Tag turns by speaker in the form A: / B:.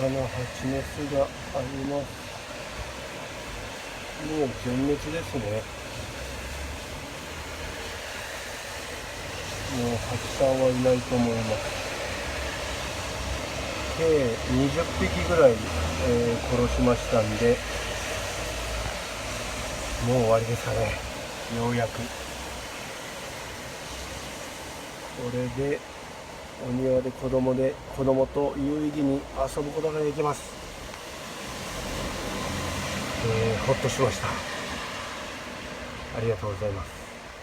A: かな蜂の巣があります。もう全滅ですね。もう蜂さんはいないと思います。計20匹ぐらい、殺しましたんで、もう終わりですかね。ようやくこれでお庭で子供と有意義に遊ぶことができます。ほっとしました。ありがとうございます。